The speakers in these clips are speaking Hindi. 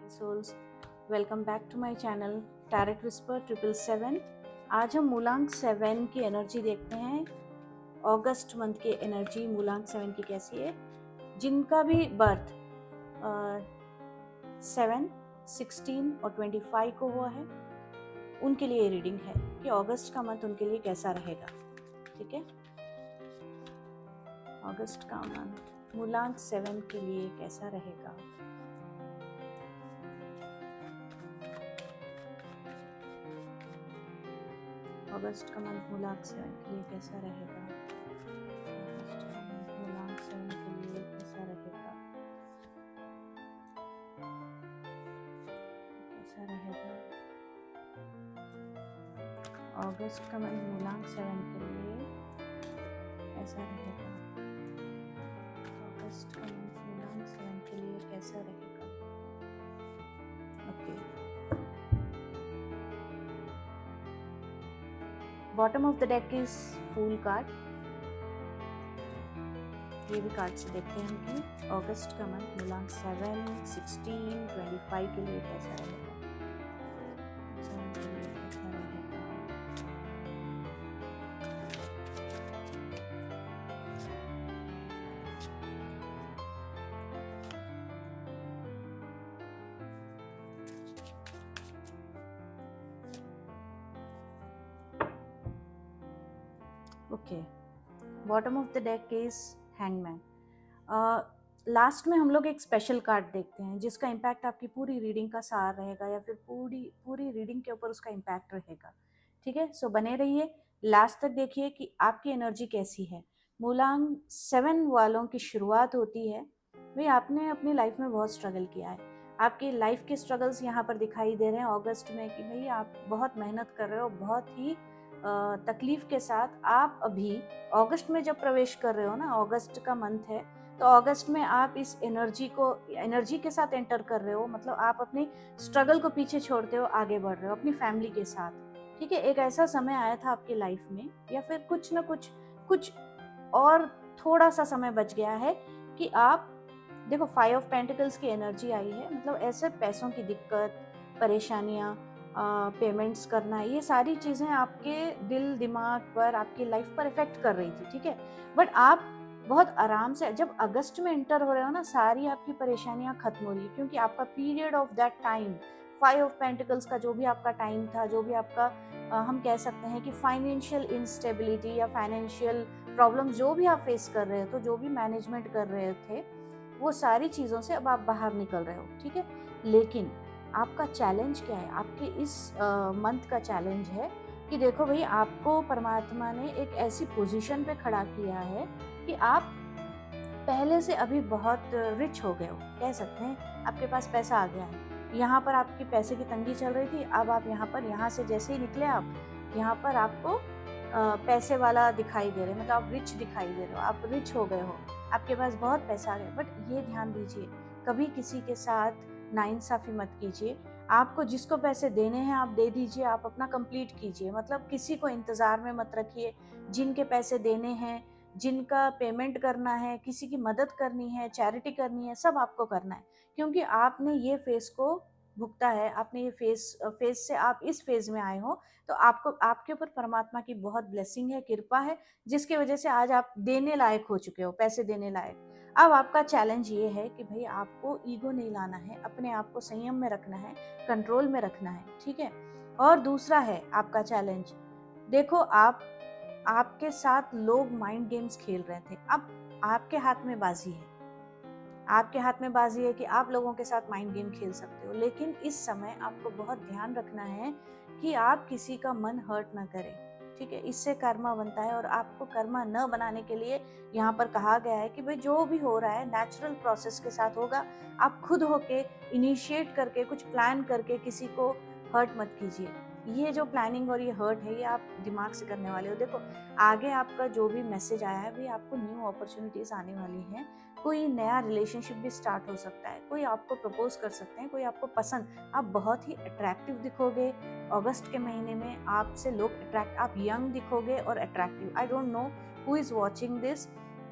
souls, welcome back to my channel Tarot Whisper 777। आज हम मूलांक 7 की एनर्जी देखते हैं। अगस्त मंथ की एनर्जी मूलांक 7 की कैसी है। जिनका भी बर्थ 7, 16 और 25 को हुआ है उनके लिए ये रीडिंग है कि अगस्त का मंथ उनके लिए कैसा रहेगा। ठीक है, अगस्त का मंथ मूलांक 7 के लिए कैसा रहेगा। अगस्त का मंथ मूलांक 7 के लिए कैसा रहेगा। अगस्त का मंथ मूलांक 7 के लिए कैसा रहेगा। कैसा रहेगा अगस्त का मंथ मूलांक 7 के लिए कैसा रहेगा। अगस्त का मंथ मूलांक 7 के लिए कैसा रहेगा। Okay, bottom of the deck is fool card. ये भी कार्ड से देखते हैं हम कि अगस्त का मंथ मूलांक 7, 16, 25 के लिए कैसा रहेगा। 7 के लिए कैसा रहेगा। Okay, bottom of the deck is hangman. Last में हम लोग एक स्पेशल कार्ड देखते हैं जिसका इम्पैक्ट आपकी पूरी रीडिंग का सार रहेगा या फिर पूरी रीडिंग के ऊपर उसका इम्पैक्ट रहेगा। ठीक है, सो बने रहिए, लास्ट तक देखिए कि आपकी एनर्जी कैसी है। मूलांक 7 वालों की शुरुआत होती है भाई आपने अपनी लाइफ में बहुत स्ट्रगल किया है। आपकी लाइफ के स्ट्रगल्स यहाँ पर दिखाई दे रहे हैं अगस्त में कि भाई आप बहुत मेहनत कर रहे हो, बहुत ही तकलीफ के साथ आप अभी अगस्त में जब प्रवेश कर रहे हो ना, अगस्त का मंथ है तो अगस्त में आप इस एनर्जी के साथ एंटर कर रहे हो। मतलब आप अपनी स्ट्रगल को पीछे छोड़ते हो, आगे बढ़ रहे हो अपनी फैमिली के साथ। ठीक है, एक ऐसा समय आया था आपकी लाइफ में या फिर कुछ और थोड़ा सा समय बच गया है कि आप देखो 5 ऑफ पेंटिकल्स की एनर्जी आई है। मतलब ऐसे पैसों की दिक्कत, परेशानियां, पेमेंट्स करना, ये सारी चीज़ें आपके दिल दिमाग पर, आपकी लाइफ पर इफेक्ट कर रही थी। ठीक है, बट आप बहुत आराम से जब अगस्त में एंटर हो रहे हो ना, सारी आपकी परेशानियां खत्म हो रही है क्योंकि आपका period of that time 5 of pentacles का जो भी आपका टाइम था, जो भी आपका हम कह सकते हैं कि फाइनेंशियल इंस्टेबिलिटी या फाइनेंशियल प्रॉब्लम जो भी आप फेस कर रहे थे, जो भी मैनेजमेंट कर रहे थे, वो सारी चीज़ों से अब आप बाहर निकल रहे हो। ठीक है, लेकिन आपका चैलेंज क्या है। आपके इस मंथ का चैलेंज है कि देखो भाई आपको परमात्मा ने एक ऐसी पोजीशन पे खड़ा किया है कि आप पहले से अभी बहुत रिच हो गए हो, कह सकते हैं आपके पास पैसा आ गया है। यहाँ पर आपकी पैसे की तंगी चल रही थी, अब आप यहाँ से जैसे ही निकले आप यहाँ पर आपको पैसे वाला दिखाई दे रहे, मतलब आप रिच दिखाई दे रहे हो, आप रिच हो गए हो, आपके पास बहुत पैसा आ गया। बट ये ध्यान दीजिए, कभी किसी के साथ नाइंसाफी मत कीजिए। आपको जिसको पैसे देने हैं आप दे दीजिए, आप अपना कंप्लीट कीजिए। मतलब किसी को इंतज़ार में मत रखिए। जिनके पैसे देने हैं, जिनका पेमेंट करना है, किसी की मदद करनी है, चैरिटी करनी है, सब आपको करना है क्योंकि आपने ये फेस को भुगता है। आपने ये फेस से आप इस फेज में आए हो तो आपको, आपके ऊपर परमात्मा की बहुत ब्लेसिंग है, कृपा है, जिसकी वजह से आज आप देने लायक हो चुके हो, पैसे देने लायक। अब आपका चैलेंज ये है कि भाई आपको ईगो नहीं लाना है, अपने आप को संयम में रखना है, कंट्रोल में रखना है। ठीक है, और दूसरा है आपका चैलेंज, देखो आपके साथ लोग माइंड गेम्स खेल रहे थे, अब आपके हाथ में बाजी है। आपके हाथ में बाजी है कि आप लोगों के साथ माइंड गेम खेल सकते हो, लेकिन इस समय आपको बहुत ध्यान रखना है कि आप किसी का मन हर्ट ना करें। ठीक है, इससे कर्मा बनता है और आपको कर्मा न बनाने के लिए यहाँ पर कहा गया है कि भाई जो भी हो रहा है नेचुरल प्रोसेस के साथ होगा। आप खुद होके इनिशिएट करके, कुछ प्लान करके किसी को हर्ट मत कीजिए। ये जो प्लानिंग और ये हर्ट है, ये आप दिमाग से करने वाले हो। देखो आगे आपका जो भी मैसेज आया है, भाई आपको न्यू अपॉर्चुनिटीज आने वाली हैं। कोई नया रिलेशनशिप भी स्टार्ट हो सकता है, कोई आपको प्रपोज कर सकते हैं, कोई आपको पसंद, आप बहुत ही अट्रैक्टिव दिखोगे अगस्त के महीने में। आपसे लोग आप यंग दिखोगे और attractive. I don't know who is watching this,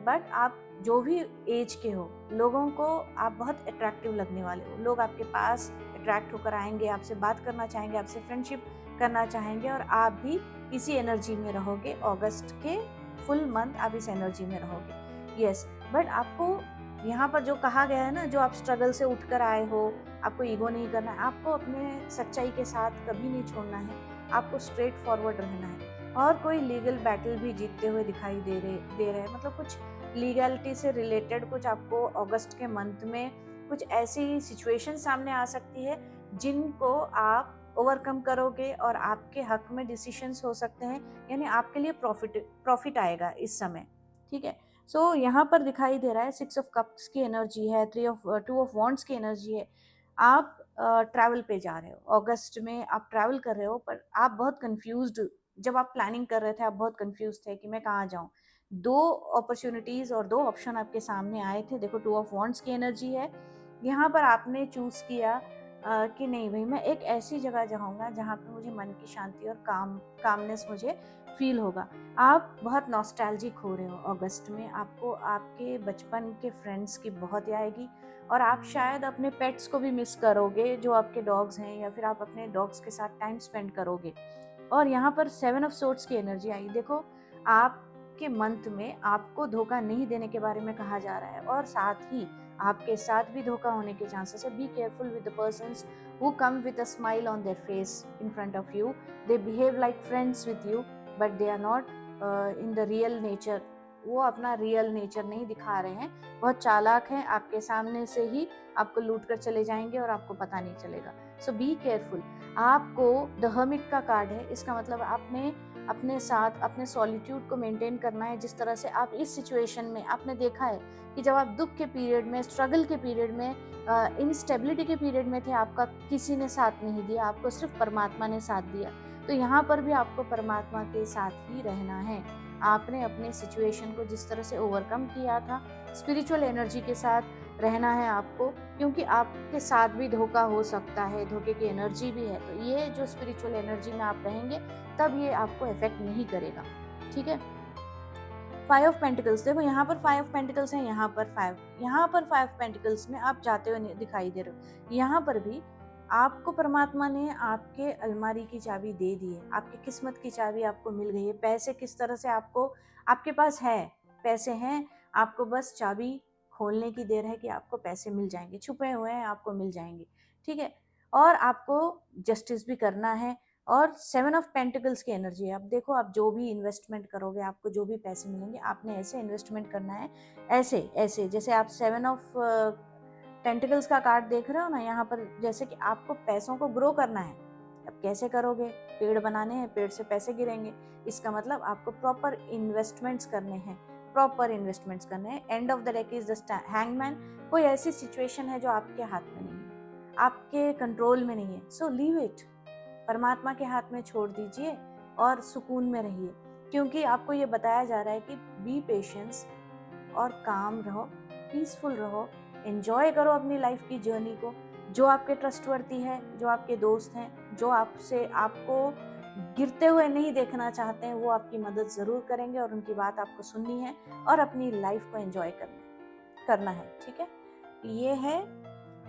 but आप जो भी एज के हो, लोगों को आप बहुत अट्रैक्टिव लगने वाले हो। लोग आपके पास अट्रैक्ट होकर आएंगे, आपसे बात करना चाहेंगे, आपसे फ्रेंडशिप करना चाहेंगे, और आप भी इसी एनर्जी में रहोगे। अगस्त के फुल मंथ आप इस एनर्जी में रहोगे। यस, बट आपको यहाँ पर जो कहा गया है ना, जो आप स्ट्रगल से उठकर आए हो, आपको ईगो नहीं करना है, आपको अपने सच्चाई के साथ कभी नहीं छोड़ना है, आपको स्ट्रेट फॉरवर्ड रहना है। और कोई लीगल बैटल भी जीतते हुए दिखाई दे रहे हैं, मतलब कुछ लीगलिटी से रिलेटेड कुछ आपको अगस्त के मंथ में कुछ ऐसी सिचुएशन सामने आ सकती है जिनको आप ओवरकम करोगे और आपके हक में डिसीशंस हो सकते हैं, यानी आपके लिए प्रॉफिट आएगा इस समय। ठीक है, सो यहाँ पर दिखाई दे रहा है 6 ऑफ कप्स की एनर्जी है, 2 ऑफ वॉन्ड्स की एनर्जी है। आप ट्रैवल पे जा रहे हो, अगस्त में आप ट्रैवल कर रहे हो, पर आप बहुत कंफ्यूज्ड, जब आप प्लानिंग कर रहे थे आप बहुत कंफ्यूज थे कि मैं कहाँ जाऊँ। 2 अपॉर्चुनिटीज और 2 ऑप्शन आपके सामने आए थे। देखो 2 ऑफ वॉन्ड्स की एनर्जी है, यहाँ पर आपने चूज किया कि नहीं भाई, मैं एक ऐसी जगह जाऊँगा जहाँ पे मुझे मन की शांति और कामनेस मुझे फील होगा। आप बहुत नॉस्टैल्जिक हो रहे हो अगस्त में, आपको आपके बचपन के फ्रेंड्स की बहुत याद आएगी, और आप शायद अपने पेट्स को भी मिस करोगे जो आपके डॉग्स हैं, या फिर आप अपने डॉग्स के साथ टाइम स्पेंड करोगे। और यहाँ पर 7 ऑफ सोर्ड्स की एनर्जी आई। देखो आपके मंथ में आपको धोखा नहीं देने के बारे में कहा जा रहा है, और साथ ही आपके साथ भी धोखा होने के चांसेस है। Be careful with the persons who come with a smile on their face in front of you. They behave like friends with you, but they are not in the real nature. वो अपना रियल नेचर नहीं दिखा रहे हैं, बहुत चालाक हैं, आपके सामने से ही आपको लूट कर चले जाएंगे और आपको पता नहीं चलेगा। सो बी केयरफुल। आपको द हर्मिट का कार्ड है, इसका मतलब आपने अपने साथ अपने सॉलिट्यूड को मेंटेन करना है। जिस तरह से आप इस सिचुएशन में आपने देखा है कि जब आप दुख के पीरियड में, स्ट्रगल के पीरियड में, इनस्टेबिलिटी के पीरियड में थे, आपका किसी ने साथ नहीं दिया, आपको सिर्फ परमात्मा ने साथ दिया। तो यहाँ पर भी आपको परमात्मा के साथ ही रहना है। आपने अपने सिचुएशन को जिस तरह से ओवरकम किया था, स्पिरिचुअल एनर्जी के साथ रहना है आपको, क्योंकि आपके साथ भी धोखा हो सकता है, धोखे की एनर्जी भी है। तो ये जो स्पिरिचुअल एनर्जी में आप रहेंगे तब ये आपको इफेक्ट नहीं करेगा। ठीक है, 5 ऑफ पेंटिकल्स, देखो यहाँ पर 5 ऑफ पेंटिकल्स है, यहाँ पर 5 पेंटिकल्स में आप जाते हुए दिखाई दे रहे हो। यहाँ पर भी आपको परमात्मा ने आपके अलमारी की चाबी दे दी है, आपकी किस्मत की चाबी आपको मिल गई है। पैसे किस तरह से आपको, आपके पास है, पैसे हैं, आपको बस चाबी खोलने की देर है कि आपको पैसे मिल जाएंगे, छुपे हुए हैं, आपको मिल जाएंगे। ठीक है, और आपको जस्टिस भी करना है। और 7 ऑफ पेंटिकल्स की एनर्जी है। अब देखो, आप जो भी इन्वेस्टमेंट करोगे, आपको जो भी पैसे मिलेंगे, आपने ऐसे इन्वेस्टमेंट करना है, ऐसे ऐसे जैसे आप 7 ऑफ पेंटिकल्स का कार्ड देख रहे हो ना यहाँ पर, जैसे कि आपको पैसों को ग्रो करना है। अब कैसे करोगे? पेड़ बनाने हैं, पेड़ से पैसे गिरेंगे। इसका मतलब आपको प्रॉपर इन्वेस्टमेंट्स करने हैं, प्रॉपर इन्वेस्टमेंट्स करने हैं। End of the deck is the hangman. कोई ऐसी सिचुएशन है जो आपके हाथ में नहीं है, आपके कंट्रोल में नहीं है, सो लीव इट, परमात्मा के हाथ में छोड़ दीजिए और सुकून में रहिए। क्योंकि आपको ये बताया जा रहा है कि बी पेशेंस और काम रहो, पीसफुल रहो, एंजॉय करो अपनी लाइफ की जर्नी को। जो आपके ट्रस्टवर्दी है, जो आपके दोस्त हैं, जो आपको गिरते हुए नहीं देखना चाहते हैं, वो आपकी मदद ज़रूर करेंगे और उनकी बात आपको सुननी है और अपनी लाइफ को एंजॉय करना है। ठीक है, ये है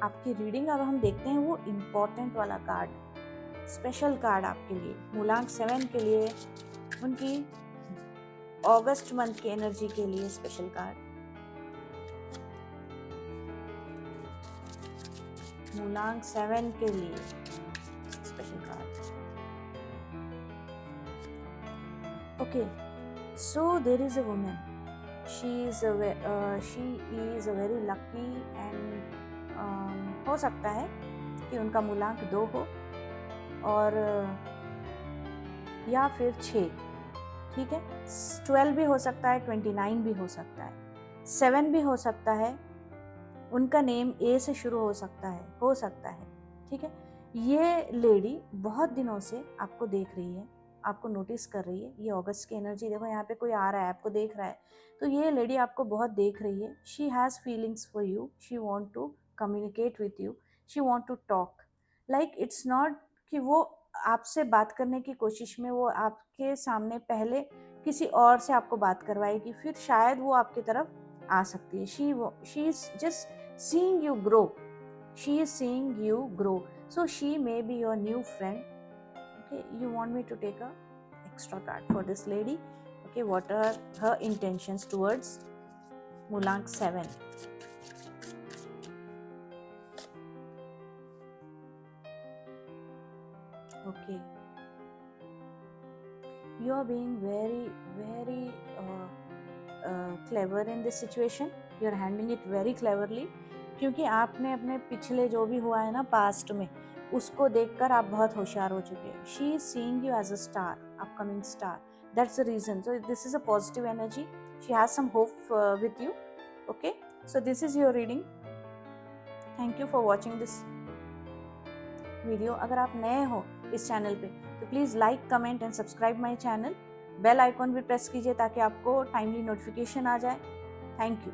आपकी रीडिंग। अब हम देखते हैं वो इम्पोर्टेंट वाला कार्ड, स्पेशल कार्ड आपके लिए, मूलांक 7 के लिए, उनकी अगस्त मंथ की एनर्जी के लिए स्पेशल कार्ड। मूलांक 7 के लिए special card. Okay, so there is a woman, she is a very lucky and हो सकता है कि उनका मूलांक 2 हो और या फिर 6। ठीक है, 12 भी हो सकता है, 29 भी हो सकता है, 7 भी हो सकता है, उनका नेम ए से शुरू हो सकता है। ठीक है, ये लेडी बहुत दिनों से आपको देख रही है, आपको नोटिस कर रही है। ये अगस्त की एनर्जी, देखो यहाँ पे कोई आ रहा है, आपको देख रहा है, तो ये लेडी आपको बहुत देख रही है। She has feelings for you, she want to communicate with you, she want to talk. Like it's not कि वो आपसे बात करने की कोशिश में वो आपके सामने पहले किसी और से आपको बात करवाएगी, फिर शायद वो आपकी तरफ आ सकती है। She is just seeing you grow, She is seeing you grow. So she may be your new friend. Okay, you want me to take a extra card for this lady. Okay, what are her intentions towards Mulank 7? Okay, you are being very clever in this situation. You are handling it very cleverly, क्योंकि आपने अपने पिछले जो भी हुआ है ना पास्ट में, उसको देखकर आप बहुत होशियार हो चुके हैं. She is seeing you as a star, upcoming star. That's the reason. So this is a positive energy. She has some hope with you. Okay, so this is your reading. Thank you for watching this video. अगर आप नए हो इस चैनल पे तो please like, comment and subscribe my channel. Bell icon भी प्रेस कीजिए ताकि आपको टाइमली नोटिफिकेशन आ जाए. Thank you.